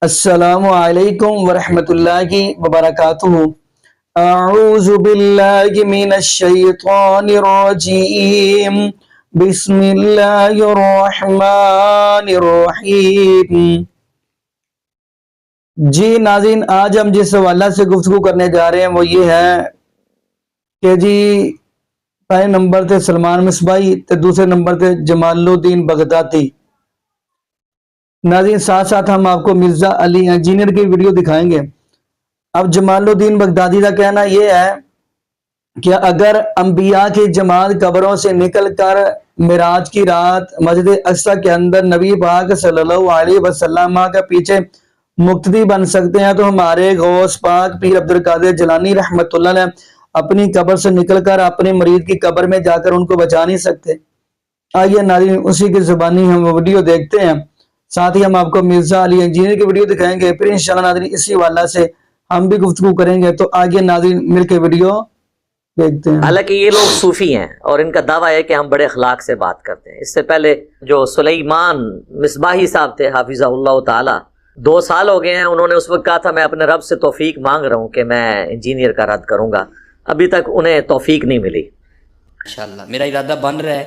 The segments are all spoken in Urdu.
السلام علیکم ورحمۃ اللہ وبرکاتہ۔ اعوذ باللہ من الشیطان الرجیم، بسم اللہ الرحمن الرحیم۔ جی ناظرین، آج ہم جس حوالہ سے گفتگو کرنے جا رہے ہیں وہ یہ ہے کہ جی پہلے نمبر تے سلمان مصباحی تے دوسرے نمبر تے جمال الدین بغدادی۔ ناظرین ساتھ ساتھ ہم آپ کو مرزا علی انجینئر کی ویڈیو دکھائیں گے۔ اب جمال الدین بغدادی کا کہنا یہ ہے کہ اگر انبیاء کی جماعت قبروں سے نکل کر معراج کی رات مسجد اقصی کے اندر نبی پاک صلی اللہ علیہ وسلم کے پیچھے مقتدی بن سکتے ہیں تو ہمارے غوث پاک پیر عبدالقادر جیلانی رحمۃ اللہ علیہ اپنی قبر سے نکل کر اپنے مرید کی قبر میں جا کر ان کو بچا نہیں سکتے؟ آئیے ناظرین اسی کی زبانی ہم ویڈیو دیکھتے ہیں، ساتھ ہی ہم آپ کو مرزا علی انجینئر کی ویڈیو دکھائیں گے، پھر انشاءاللہ ناظرین اسی حوالہ سے ہم بھی گفتگو کریں گے۔ تو آگے ناظرین مل کے ویڈیو دیکھتے ہیں۔ حالانکہ یہ لوگ صوفی ہیں اور ان کا دعویٰ ہے کہ ہم بڑے اخلاق سے بات کرتے ہیں۔ اس سے پہلے جو سلیمان مصباحی صاحب تھے حافظہ اللہ تعالی، 2 سال ہو گئے ہیں، انہوں نے اس وقت کہا تھا میں اپنے رب سے توفیق مانگ رہا ہوں کہ میں انجینئر کا رد کروں گا، ابھی تک انہیں توفیق نہیں ملی۔ انشاءاللہ میرا ارادہ بن رہا ہے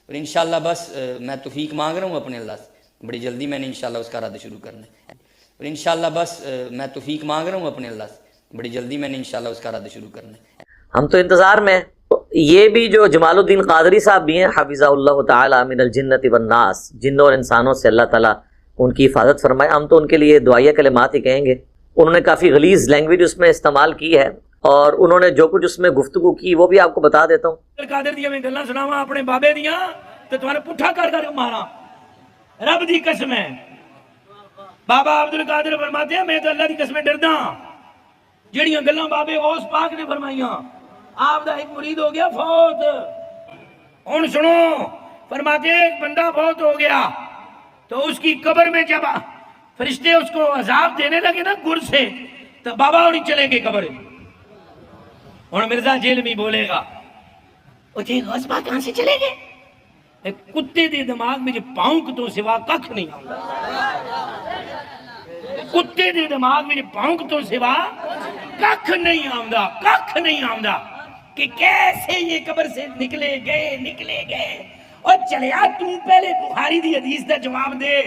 اور انشاءاللہ بس میں توفیق مانگ رہا ہوں اپنے اللہ سے، بڑی جلدی میں نے انشاءاللہ اس کا رد شروع کرنا ہے، اور انشاءاللہ بس میں توفیق مانگ رہا ہوں اپنے اللہ سے، بڑی جلدی میں نے انشاءاللہ اس کا رد شروع کرنا ہے۔ ہم تو انتظار میں ہیں۔ یہ بھی جو جمال الدین قادری صاحب بھی ہیں حافظہ اللہ تعالی من الجنت والناس، جنوں اور انسانوں سے اللہ تعالیٰ ان کی حفاظت فرمائے، ہم تو ان کے لیے دعائیہ کلمات ہی کہیں گے۔ انہوں نے کافی غلیظ لینگویج اس میں استعمال کی ہے اور انہوں نے جو کچھ اس میں گفتگو کی وہ بھی آپ کو بتا دیتا ہوں۔ قادر دیا میں گلاں سناواں اپنے بابے دیاں تے تمہارے پٹھا کر کر مارا، رب دی قسم ہے۔ بابا عبدالقادر فرماتے ہیں میں تو اللہ دی قسم ڈردا ہاں، جڑیاں گلاں بابے غوث پاک نے فرمائیاں، آپ دا ایک مرید ہو گیا فوت، ہن سنو، فرماتے ہیں ایک بندہ فوت ہو گیا تو اس کی قبر میں جب فرشتے اس کو عذاب دینے لگے نا گر سے، تو بابا انہیں چلے گئے قبر۔ ہن مرزا جیل میں بولے گا وہ جی غوث پاک کہاں سے چلے گئے؟ ایک کتے دے دماغ میں جو پاؤنک تو سوا ککھ نہیں آؤں، کتے دے دماغ میں جو پاؤنک تو سوا ککھ نہیں آؤں کہ کیسے یہ قبر سے نکلے گئے۔ اور چلیا تم پہلے بخاری دی حدیث دا جواب دے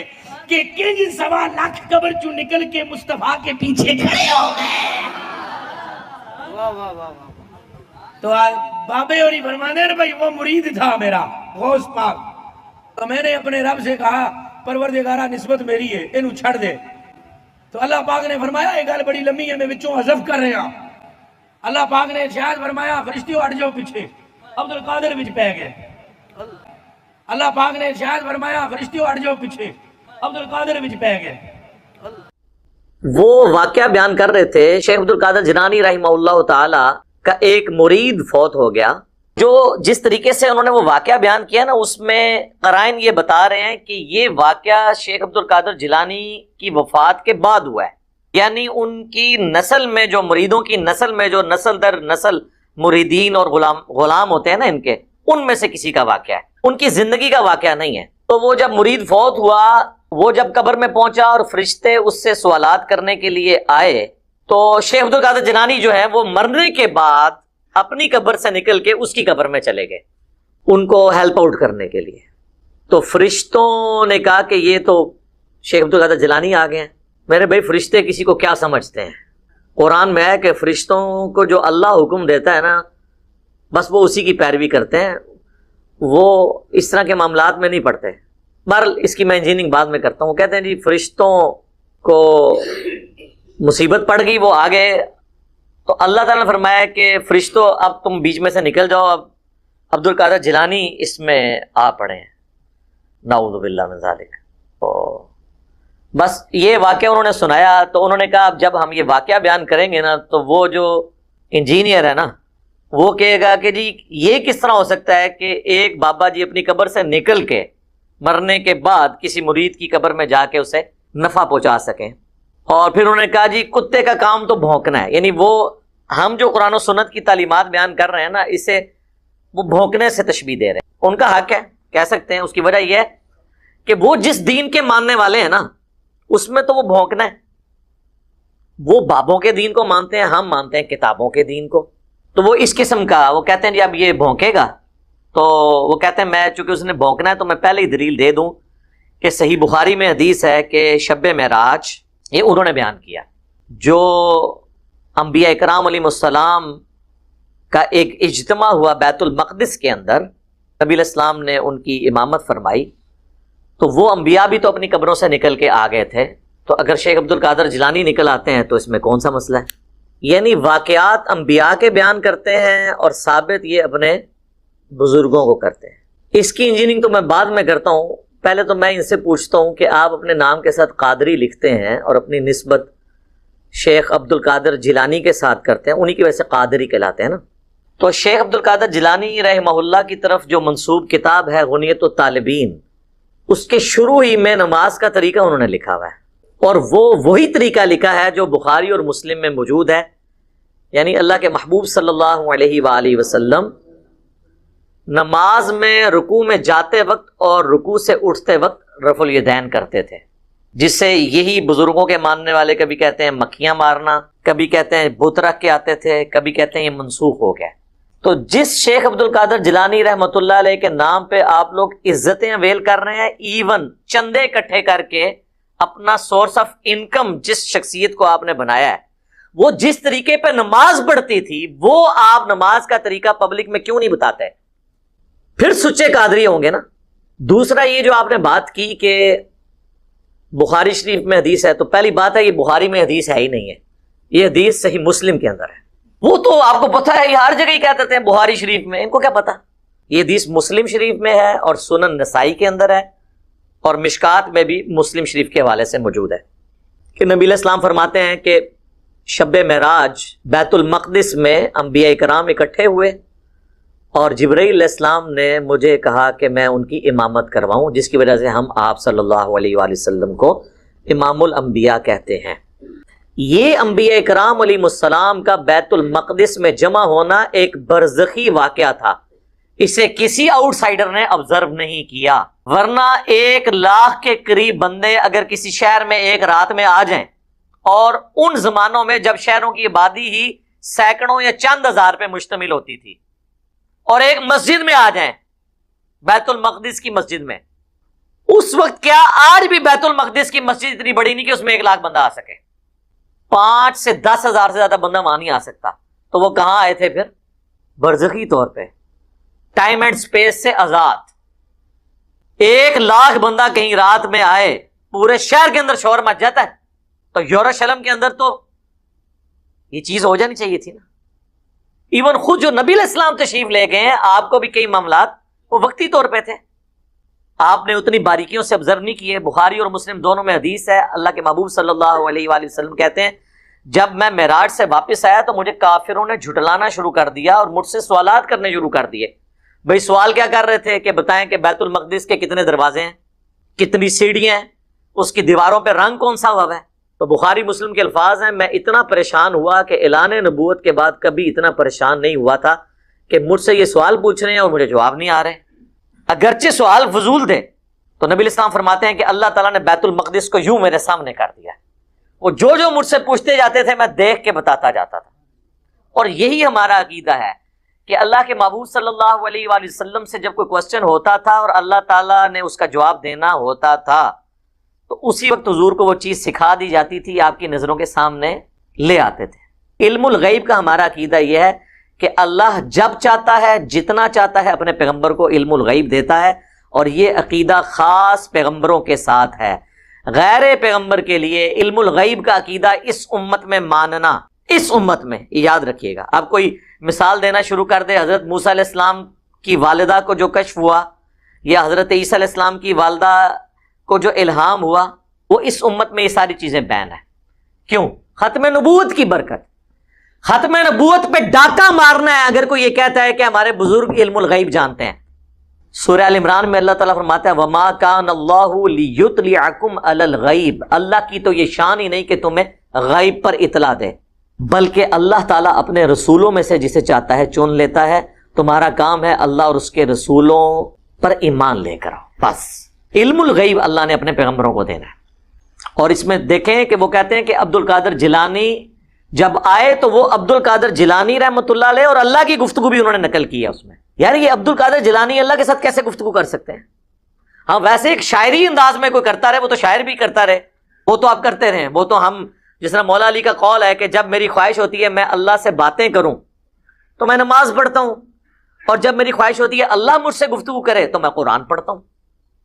کہ کنج 1.25 لاکھ قبر چوں نکل کے مصطفیٰ کے پیچھے کھڑے ہو گئے۔ تو بابے اور فرمانے ہیں بھائی وہ مرید تھا میرا غوث پاک، تو میں نے اپنے رب سے کہا پروردگارہ نسبت میری ہے انہوں چھڑ دے، تو اللہ پاک نے فرمایا یہ گل بڑی لمبی ہے میں وچوں حذف کر رہا۔ اللہ پاک نے ارشاد فرمایا فرشتیوں ہٹ جاؤ پیچھے، عبدالقادر وچ پہ گئے۔ اللہ پاک نے ارشاد فرمایا فرشتیوں ہٹ جاؤ پیچھے، عبدالقادر وچ پہ گئے۔ وہ واقعہ بیان کر رہے تھے شیخ عبدالقادر جیلانی رحمہ اللہ تعالی کا ایک مرید فوت ہو گیا، جو جس طریقے سے انہوں نے وہ واقعہ بیان کیا نا اس میں قرائن یہ بتا رہے ہیں کہ یہ واقعہ شیخ عبدالقادر جیلانی کی وفات کے بعد ہوا ہے، یعنی ان کی نسل میں جو مریدوں کی نسل میں جو نسل در نسل مریدین اور غلام ہوتے ہیں نا ان کے، ان میں سے کسی کا واقعہ ہے، ان کی زندگی کا واقعہ نہیں ہے۔ تو وہ جب مرید فوت ہوا، وہ جب قبر میں پہنچا اور فرشتے اس سے سوالات کرنے کے لیے آئے تو شیخ عبدالقادر جیلانی جو ہے وہ مرنے کے بعد اپنی قبر سے نکل کے اس کی قبر میں چلے گئے ان کو ہیلپ آؤٹ کرنے کے لیے۔ تو فرشتوں نے کہا کہ یہ تو شیخ عبدالقادر جیلانی آ گئے ہیں۔ میرے بھائی فرشتے کسی کو کیا سمجھتے ہیں؟ قرآن میں ہے کہ فرشتوں کو جو اللہ حکم دیتا ہے نا بس وہ اسی کی پیروی کرتے ہیں، وہ اس طرح کے معاملات میں نہیں پڑتے۔ بہرحال اس کی میں انجینئرنگ بعد میں کرتا ہوں۔ کہتے ہیں جی فرشتوں کو مصیبت پڑ گئی، وہ آ گئے، تو اللہ تعالیٰ نے فرمایا کہ فرشتوں اب تم بیچ میں سے نکل جاؤ، اب عبدالقادر جیلانی اس میں آ پڑے ہیں، نعوذ باللہ من ذالک۔ بس یہ واقعہ انہوں نے سنایا تو انہوں نے کہا اب جب ہم یہ واقعہ بیان کریں گے نا تو وہ جو انجینئر ہے نا وہ کہے گا کہ جی یہ کس طرح ہو سکتا ہے کہ ایک بابا جی اپنی قبر سے نکل کے مرنے کے بعد کسی مرید کی قبر میں جا کے اسے نفع پہنچا سکیں۔ اور پھر انہوں نے کہا جی کتے کا کام تو بھونکنا ہے، یعنی وہ ہم جو قرآن و سنت کی تعلیمات بیان کر رہے ہیں نا اسے وہ بھونکنے سے تشبیہ دے رہے ہیں۔ ان کا حق ہے، کہہ سکتے ہیں۔ اس کی وجہ یہ ہے کہ وہ جس دین کے ماننے والے ہیں نا اس میں تو وہ بھونکنا ہے. وہ بابوں کے دین کو مانتے ہیں, ہم مانتے ہیں کتابوں کے دین کو. تو وہ اس قسم کا, وہ کہتے ہیں جی اب یہ بھونکے گا, تو وہ کہتے ہیں میں چونکہ اس نے بھونکنا ہے تو میں پہلے ہی دلیل دے دوں کہ صحیح بخاری میں حدیث ہے کہ شب معراج یہ انہوں نے بیان کیا, جو انبیاء اکرام علیہ السلام کا ایک اجتماع ہوا بیت المقدس کے اندر, نبی علیہ السلام نے ان کی امامت فرمائی, تو وہ انبیاء بھی تو اپنی قبروں سے نکل کے آ گئے تھے. تو اگر شیخ عبد القادر جیلانی نکل آتے ہیں تو اس میں کون سا مسئلہ ہے؟ یعنی واقعات انبیاء کے بیان کرتے ہیں اور ثابت یہ اپنے بزرگوں کو کرتے ہیں. اس کی انجینئرنگ تو میں بعد میں کرتا ہوں, پہلے تو میں ان سے پوچھتا ہوں کہ آپ اپنے نام کے ساتھ قادری لکھتے ہیں اور اپنی نسبت شیخ عبد القادر جیلانی کے ساتھ کرتے ہیں, انہی کی وجہ سے قادری کہلاتے ہیں نا. تو شیخ عبد القادر جیلانی رحمہ اللہ کی طرف جو منسوب کتاب ہے غنیت الطالبین, اس کے شروع ہی میں نماز کا طریقہ انہوں نے لکھا ہوا ہے, اور وہ وہی طریقہ لکھا ہے جو بخاری اور مسلم میں موجود ہے. یعنی اللہ کے محبوب صلی اللہ علیہ وآلہ وسلم نماز میں رکوع میں جاتے وقت اور رکوع سے اٹھتے وقت رفع الیدین کرتے تھے, جس سے یہی بزرگوں کے ماننے والے کبھی کہتے ہیں مکھیاں مارنا, کبھی کہتے ہیں بت رکھ کے آتے تھے, کبھی کہتے ہیں یہ منسوخ ہو گیا. تو جس شیخ عبد القادر جیلانی رحمۃ اللہ علیہ کے نام پہ آپ لوگ عزتیں اویل کر رہے ہیں, ایون چندے اکٹھے کر کے اپنا سورس آف انکم جس شخصیت کو آپ نے بنایا ہے, وہ جس طریقے پہ نماز پڑھتی تھی وہ آپ نماز کا طریقہ پبلک میں کیوں نہیں بتاتے؟ پھر سچے قادری ہوں گے نا. دوسرا یہ جو آپ نے بات کی کہ بخاری شریف میں حدیث ہے, تو پہلی بات ہے یہ بخاری میں حدیث ہے ہی نہیں ہے, یہ حدیث صحیح مسلم کے اندر ہے. وہ تو آپ کو پتہ ہے, یہ ہر جگہ ہی کہتے ہیں بخاری شریف میں, ان کو کیا پتا؟ یہ حدیث مسلم شریف میں ہے اور سنن نسائی کے اندر ہے اور مشکات میں بھی مسلم شریف کے حوالے سے موجود ہے کہ نبی علیہ السلام فرماتے ہیں کہ شب معراج بیت المقدس میں انبیاء کرام اکٹھے ہوئے اور جبرائیل علیہ السلام نے مجھے کہا کہ میں ان کی امامت کرواؤں, جس کی وجہ سے ہم آپ صلی اللہ علیہ وآلہ وسلم کو امام الانبیاء کہتے ہیں. یہ انبیاء کرام علیہ السلام کا بیت المقدس میں جمع ہونا ایک برزخی واقعہ تھا, اسے کسی آؤٹ سائڈر نے آبزرو نہیں کیا, ورنہ 1,00,000 کے قریب بندے اگر کسی شہر میں ایک رات میں آ جائیں, اور ان زمانوں میں جب شہروں کی آبادی ہی سینکڑوں یا چند ہزار پہ مشتمل ہوتی تھی, اور ایک مسجد میں آ جائیں بیت المقدس کی مسجد میں, اس وقت کیا آج بھی بیت المقدس کی مسجد اتنی بڑی نہیں کہ اس میں 1,00,000 بندہ آ سکے, 5 سے 10 ہزار سے زیادہ بندہ وہاں نہیں آ سکتا. تو وہ کہاں آئے تھے پھر؟ برزخی طور پہ, ٹائم اینڈ سپیس سے آزاد. 1,00,000 بندہ کہیں رات میں آئے, پورے شہر کے اندر شور مچ جاتا ہے, تو یروشلم کے اندر تو یہ چیز ہو جانی چاہیے تھی نا. ایون خود جو نبی علیہ السلام تشریف لے گئے ہیں, آپ کو بھی کئی معاملات وہ وقتی طور پہ تھے, آپ نے اتنی باریکیوں سے آبزرو نہیں کیے. بخاری اور مسلم دونوں میں حدیث ہے, اللہ کے محبوب صلی اللہ علیہ وآلہ وسلم کہتے ہیں جب میں معراج سے واپس آیا تو مجھے کافروں نے جھٹلانا شروع کر دیا اور مجھ سے سوالات کرنے شروع کر دیے. بھئی سوال کیا کر رہے تھے کہ بتائیں کہ بیت المقدس کے کتنے دروازے ہیں, کتنی سیڑھیاں ہیں, اس کی دیواروں پہ رنگ کون سا ہوا ہے. تو بخاری مسلم کے الفاظ ہیں, میں اتنا پریشان ہوا کہ اعلان نبوت کے بعد کبھی اتنا پریشان نہیں ہوا تھا کہ مجھ سے یہ سوال پوچھ رہے ہیں اور مجھے جواب نہیں آ رہے, اگرچہ سوال فضول تھے. تو نبی علیہ السلام فرماتے ہیں کہ اللہ تعالیٰ نے بیت المقدس کو یوں میرے سامنے کر دیا, وہ جو مجھ سے پوچھتے جاتے تھے میں دیکھ کے بتاتا جاتا تھا. اور یہی ہمارا عقیدہ ہے کہ اللہ کے محبوب صلی اللہ علیہ وآلہ وسلم سے جب کوئی کوسچن ہوتا تھا اور اللہ تعالیٰ نے اس کا جواب دینا ہوتا تھا, تو اسی وقت حضور کو وہ چیز سکھا دی جاتی تھی, آپ کی نظروں کے سامنے لے آتے تھے. علم الغیب کا ہمارا عقیدہ یہ ہے کہ اللہ جب چاہتا ہے, جتنا چاہتا ہے, اپنے پیغمبر کو علم الغیب دیتا ہے, اور یہ عقیدہ خاص پیغمبروں کے ساتھ ہے. غیر پیغمبر کے لیے علم الغیب کا عقیدہ اس امت میں ماننا, اس امت میں, یاد رکھیے گا. آپ کوئی مثال دینا شروع کر دے, حضرت موسیٰ علیہ السلام کی والدہ کو جو کشف ہوا, یا حضرت عیسیٰ علیہ السلام کی والدہ کو جو الہام ہوا, وہ اس امت میں یہ ساری چیزیں بین ہیں. کیوں؟ ختم نبوت کی برکت. ختم نبوت پہ ڈاکہ مارنا ہے اگر کوئی یہ کہتا ہے کہ ہمارے بزرگ علم الغیب جانتے ہیں. سورہ ال عمران میں اللہ تعالیٰ فرماتا ہے وَمَا كَانَ اللَّهُ لِيُطْلِعَكُمْ عَلَى الْغَيْبِ, اللہ کی تو یہ شان ہی نہیں کہ تمہیں غیب پر اطلاع دے, بلکہ اللہ تعالیٰ اپنے رسولوں میں سے جسے چاہتا ہے چن لیتا ہے. تمہارا کام ہے اللہ اور اس کے رسولوں پر ایمان لے کر آؤ, بس. علم الغیب اللہ نے اپنے پیغمبروں کو دینا ہے. اور اس میں دیکھیں کہ وہ کہتے ہیں کہ عبد القادر جیلانی جب آئے تو وہ عبد القادر جیلانی رحمۃ اللہ علیہ اور اللہ کی گفتگو بھی انہوں نے نقل کی ہے اس میں. یار یہ عبد القادر جیلانی اللہ کے ساتھ کیسے گفتگو کر سکتے ہیں؟ ہاں ویسے ایک شاعری انداز میں کوئی کرتا رہے وہ تو شاعر بھی کرتا رہے, وہ تو آپ کرتے رہیں, وہ تو ہم جس طرح مولا علی کا قول ہے کہ جب میری خواہش ہوتی ہے میں اللہ سے باتیں کروں تو میں نماز پڑھتا ہوں, اور جب میری خواہش ہوتی ہے اللہ مجھ سے گفتگو کرے تو میں قرآن پڑھتا ہوں.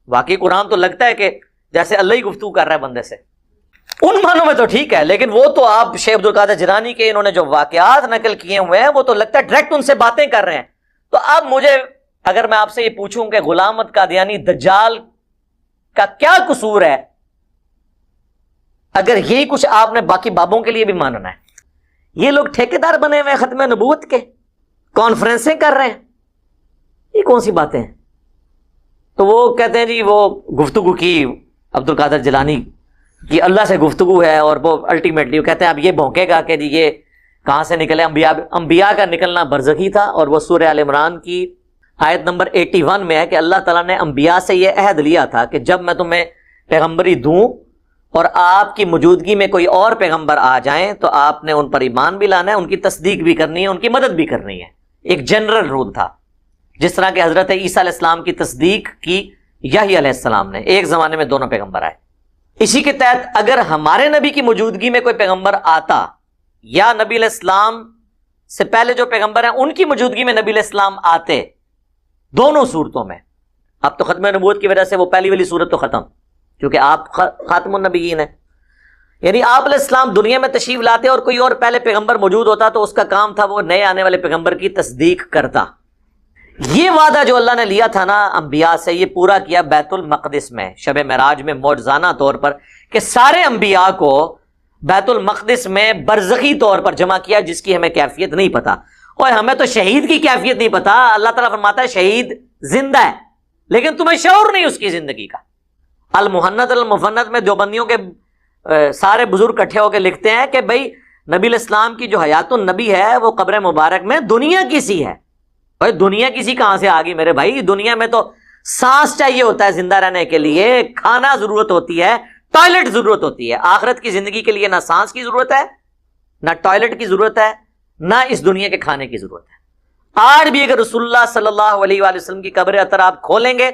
واقعی قرآن تو لگتا ہے کہ جیسے اللہ ہی گفتگو کر رہا ہے بندے سے. ان معنوں میں تو ٹھیک ہے, لیکن وہ تو آپ شیخ عبد القادر جیلانی کے انہوں نے جو واقعات نقل کیے ہوئے ہیں وہ تو لگتا ہے ڈائریکٹ ان سے باتیں کر رہے ہیں. تو اب مجھے اگر میں آپ سے یہ پوچھوں کہ غلام احمد قادیانی دجال کا کیا قصور ہے, اگر یہی کچھ آپ نے باقی بابوں کے لیے بھی ماننا ہے, یہ لوگ ٹھیکیدار بنے ہوئے ہیں ختم نبوت کے, کانفرنسیں کر رہے ہیں, یہ کون سی باتیں ہیں؟ تو وہ کہتے ہیں جی وہ گفتگو کی عبد القادر جیلانی کی اللہ سے گفتگو ہے, اور وہ الٹیمیٹلی وہ کہتے ہیں اب یہ بھونکے گا کہ جی یہ کہاں سے نکلے. انبیاء کا نکلنا برزخی تھا, اور وہ سورہ آل عمران کی آیت نمبر 81 میں ہے کہ اللہ تعالیٰ نے انبیاء سے یہ عہد لیا تھا کہ جب میں تمہیں پیغمبری دوں اور آپ کی موجودگی میں کوئی اور پیغمبر آ جائیں تو آپ نے ان پر ایمان بھی لانا ہے, ان کی تصدیق بھی کرنی ہے, ان کی مدد بھی کرنی ہے. ایک جنرل رول تھا, جس طرح کہ حضرت عیسیٰ علیہ السلام کی تصدیق کی یحییٰ علیہ السلام نے. ایک زمانے میں دونوں پیغمبر آئے. اسی کے تحت اگر ہمارے نبی کی موجودگی میں کوئی پیغمبر آتا یا نبی علیہ السلام سے پہلے جو پیغمبر ہیں ان کی موجودگی میں نبی علیہ السلام آتے, دونوں صورتوں میں, اب تو ختم نبوت کی وجہ سے وہ پہلی والی صورت تو ختم, کیونکہ آپ خاتم النبیین ہیں. یعنی آپ علیہ السلام دنیا میں تشریف لاتے اور کوئی اور پہلے پیغمبر موجود ہوتا تو اس کا کام تھا وہ نئے آنے والے پیغمبر کی تصدیق کرتا. یہ وعدہ جو اللہ نے لیا تھا نا انبیاء سے, یہ پورا کیا بیت المقدس میں شب معراج میں معجزانہ طور پر, کہ سارے انبیاء کو بیت المقدس میں برزخی طور پر جمع کیا, جس کی ہمیں کیفیت نہیں پتا. اور ہمیں تو شہید کی کیفیت نہیں پتا. اللہ تعالیٰ فرماتا ہے شہید زندہ ہے لیکن تمہیں شعور نہیں اس کی زندگی کا. المحنت المفنت میں دیوبندیوں کے سارے بزرگ اکٹھے ہو کے لکھتے ہیں کہ بھائی نبی علیہ السلام کی جو حیات النبی ہے وہ قبر مبارک میں دنیا کی سی ہے. بھائی دنیا کسی کہاں سے آ گئی میرے بھائی؟ دنیا میں تو سانس چاہیے ہوتا ہے زندہ رہنے کے لیے, کھانا ضرورت ہوتی ہے, ٹوائلٹ ضرورت ہوتی ہے. آخرت کی زندگی کے لیے نہ سانس کی ضرورت ہے, نہ ٹوائلٹ کی ضرورت ہے, نہ اس دنیا کے کھانے کی ضرورت ہے. آج بھی اگر رسول اللہ صلی اللہ علیہ وآلہ وسلم کی قبر اطہر آپ کھولیں گے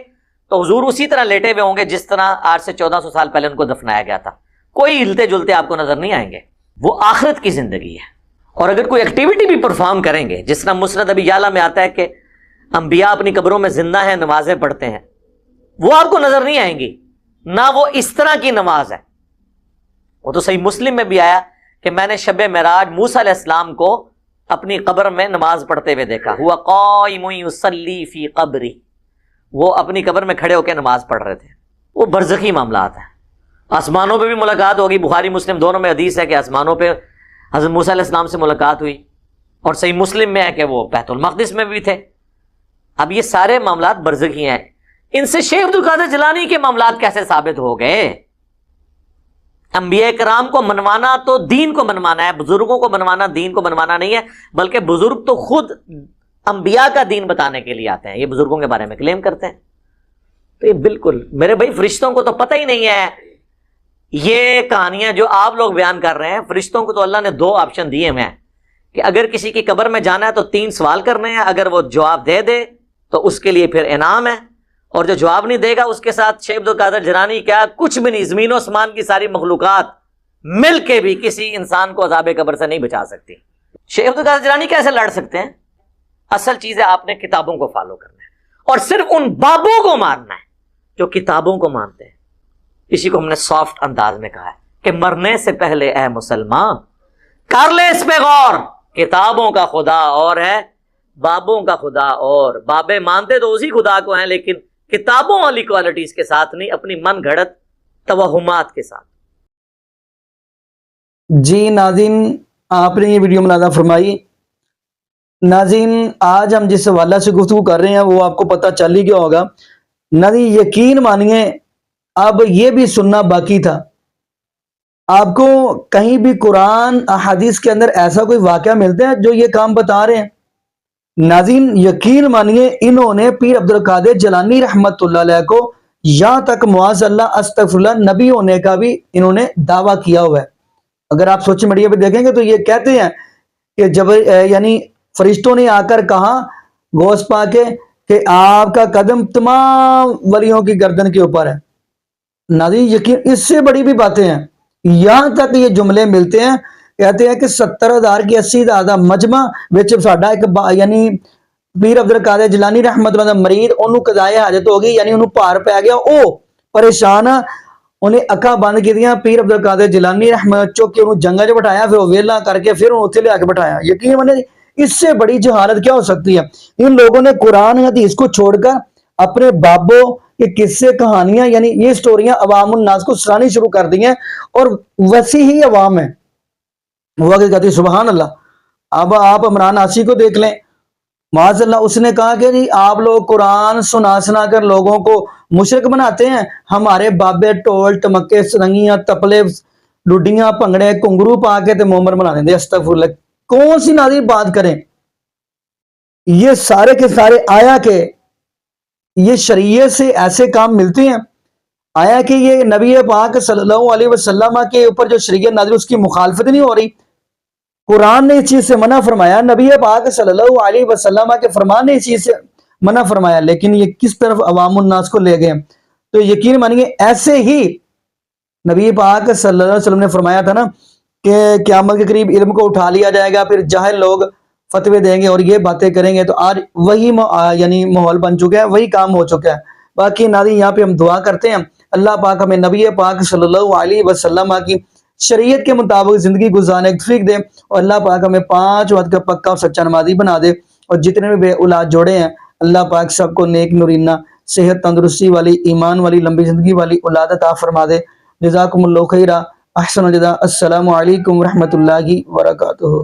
تو حضور اسی طرح لیٹے ہوئے ہوں گے جس طرح آج سے 1400 سال پہلے ان کو دفنایا گیا تھا. کوئی ہلتے جلتے آپ کو نظر نہیں آئیں گے. وہ آخرت کی زندگی ہے. اور اگر کوئی ایکٹیویٹی بھی پرفارم کریں گے, جس طرح مسند ابی یعلا میں آتا ہے کہ انبیاء اپنی قبروں میں زندہ ہیں, نمازیں پڑھتے ہیں, وہ آپ کو نظر نہیں آئیں گی. نہ وہ اس طرح کی نماز ہے. وہ تو صحیح مسلم میں بھی آیا کہ میں نے شب معراج موسیٰ علیہ السلام کو اپنی قبر میں نماز پڑھتے ہوئے دیکھا. ہوا قائم یصلی فی قبری, وہ اپنی قبر میں کھڑے ہو کے نماز پڑھ رہے تھے. وہ برزخی معاملات ہیں. آسمانوں پہ بھی ملاقات ہوگی. بخاری مسلم دونوں میں حدیث ہے کہ آسمانوں پہ حضرت موسیٰ علیہ السلام سے ملاقات ہوئی, اور صحیح مسلم میں ہے کہ وہ بیت المقدس میں بھی تھے. اب یہ سارے معاملات برزخی ہیں. ان سے شیخ عبد القادر جیلانی کے معاملات کیسے ثابت ہو گئے؟ انبیاء کرام کو منوانا تو دین کو منوانا ہے, بزرگوں کو منوانا دین کو منوانا نہیں ہے. بلکہ بزرگ تو خود انبیاء کا دین بتانے کے لیے آتے ہیں, یہ بزرگوں کے بارے میں کلیم کرتے ہیں. تو یہ بالکل میرے بھائی فرشتوں کو تو پتہ ہی نہیں ہے. یہ کہانیاں جو آپ لوگ بیان کر رہے ہیں, فرشتوں کو تو اللہ نے 2 آپشن دیے ہوئے ہیں کہ اگر کسی کی قبر میں جانا ہے تو 3 سوال کرنے ہیں. اگر وہ جواب دے دے تو اس کے لیے پھر انعام ہے, اور جو جواب نہیں دے گا اس کے ساتھ شیخ عبد القادر جیلانی کیا کچھ بھی نہیں, زمین و آسمان کی ساری مخلوقات مل کے بھی کسی انسان کو عذاب قبر سے نہیں بچا سکتی. شیخ عبد القادر جیلانی کیسے لڑ سکتے ہیں؟ اصل چیز ہے آپ نے کتابوں کو فالو کرنا ہے, اور صرف ان بابوں کو ماننا ہے جو کتابوں کو مانتے ہیں. اسی کو ہم نے سافٹ انداز میں کہا ہے کہ مرنے سے پہلے اے مسلمان کر لے اس پہ غور, کتابوں کا خدا اور ہے, بابوں کا خدا اور. بابے مانتے تو اسی خدا کو ہیں لیکن کتابوں والی کوالٹیز کے ساتھ نہیں, اپنی من گھڑت توہمات کے ساتھ. جی ناظرین, آپ نے یہ ویڈیو ملاحظہ فرمائی. ناظرین آج ہم جس حوالہ سے گفتگو کر رہے ہیں وہ آپ کو پتہ چل ہی گیا ہوگا. ناظرین یقین مانیے اب یہ بھی سننا باقی تھا. آپ کو کہیں بھی قرآن احادیث کے اندر ایسا کوئی واقعہ ملتا ہے جو یہ کام بتا رہے ہیں؟ ناظرین یقین مانیے انہوں نے پیر عبد القادر جیلانی رحمت اللہ علیہ کو یہاں تک معاذ اللہ استغفراللہ نبی ہونے کا بھی انہوں نے دعویٰ کیا ہوا ہے۔ اگر آپ سوشل میڈیا پہ دیکھیں گے تو یہ کہتے ہیں کہ جب یعنی فرشتوں نے آ کر کہا غوث پاک کے کہ آپ کا قدم تمام ولیوں کی گردن کے اوپر ہے۔ ناظرین یقین اس سے بڑی بھی باتیں ہیں، یہاں تک یہ جملے ملتے ہیں، کہتے ہیں کہ 70,000 کی 80,000 دا مجمع وچ ساڈا ایک یعنی پیر عبد القادر جیلانی رحمت اللہ مرید انہوں قضائے حاجت ہو گئی، یعنی انہوں پار پہ گیا، او پریشان انہیں اکھاں بند کی دیاں، پیر عبد القادر جیلانی رحمت چوک کے انہوں جنگا جو بٹھایا، پھر وہ ویلا کر کے پھر انہوں اتھے لے آ کے بٹھایا۔ یقین مانے اس سے بڑی جہالت کیا ہو سکتی ہے؟ ان لوگوں نے قرآن حدیث کو چھوڑ کر اپنے بابوں کے قصے کہانیاں یعنی یہ سٹوریاں عوام الناس کو سنانی شروع کر دی ہیں، اور ویسی ہی عوام ہے وہ آگے کہتی سبحان اللہ۔ اب آپ عمران آسی کو دیکھ لیں، معاذ اللہ اس نے کہا کہ جی آپ لوگ قرآن سنا سنا کر لوگوں کو مشرک بناتے ہیں، ہمارے بابے ٹول ٹمکے سرنگیاں تپلے لڈیاں پنگڑے کنگرو پا کے تے مومر بنا دیں۔ استغفراللہ، کون سی ناظرین بات کریں؟ یہ سارے کے سارے آیا کہ یہ شریعت سے ایسے کام ملتے ہیں، آیا کہ یہ نبی پاک صلی اللہ علیہ وسلم کے اوپر جو شریعت نازل اس کی مخالفت نہیں ہو رہی؟ قرآن نے اس چیز سے منع فرمایا، نبی پاک صلی اللہ علیہ وسلم کے فرمان نے اس چیز سے منع فرمایا، لیکن یہ کس طرف عوام الناس کو لے گئے؟ تو یقین مانیے ایسے ہی نبی پاک صلی اللہ علیہ وسلم نے فرمایا تھا نا کہ قیامت کے قریب علم کو اٹھا لیا جائے گا، پھر جاہل لوگ فتوے دیں گے اور یہ باتیں کریں گے، تو آج وہی یعنی ماحول بن چکا ہے، وہی کام ہو چکا ہے۔ باقی ناظرین یہاں پہ ہم دعا کرتے ہیں اللہ پاک ہمیں نبی پاک صلی اللہ علیہ وسلم کی شریعت کے مطابق زندگی گزارنے کی توفیق دے، اور اللہ پاک ہمیں 5 وقت کا پکا اور سچا نمازی بنا دے، اور جتنے بھی بے اولاد جوڑے ہیں اللہ پاک سب کو نیک نورینہ صحت تندرستی والی ایمان والی لمبی زندگی والی اولاد عطا فرما دے۔ جزاکم اللہ خیرہ، احسن الجزاء، السلام علیکم ورحمۃ اللہ وبرکاتہ۔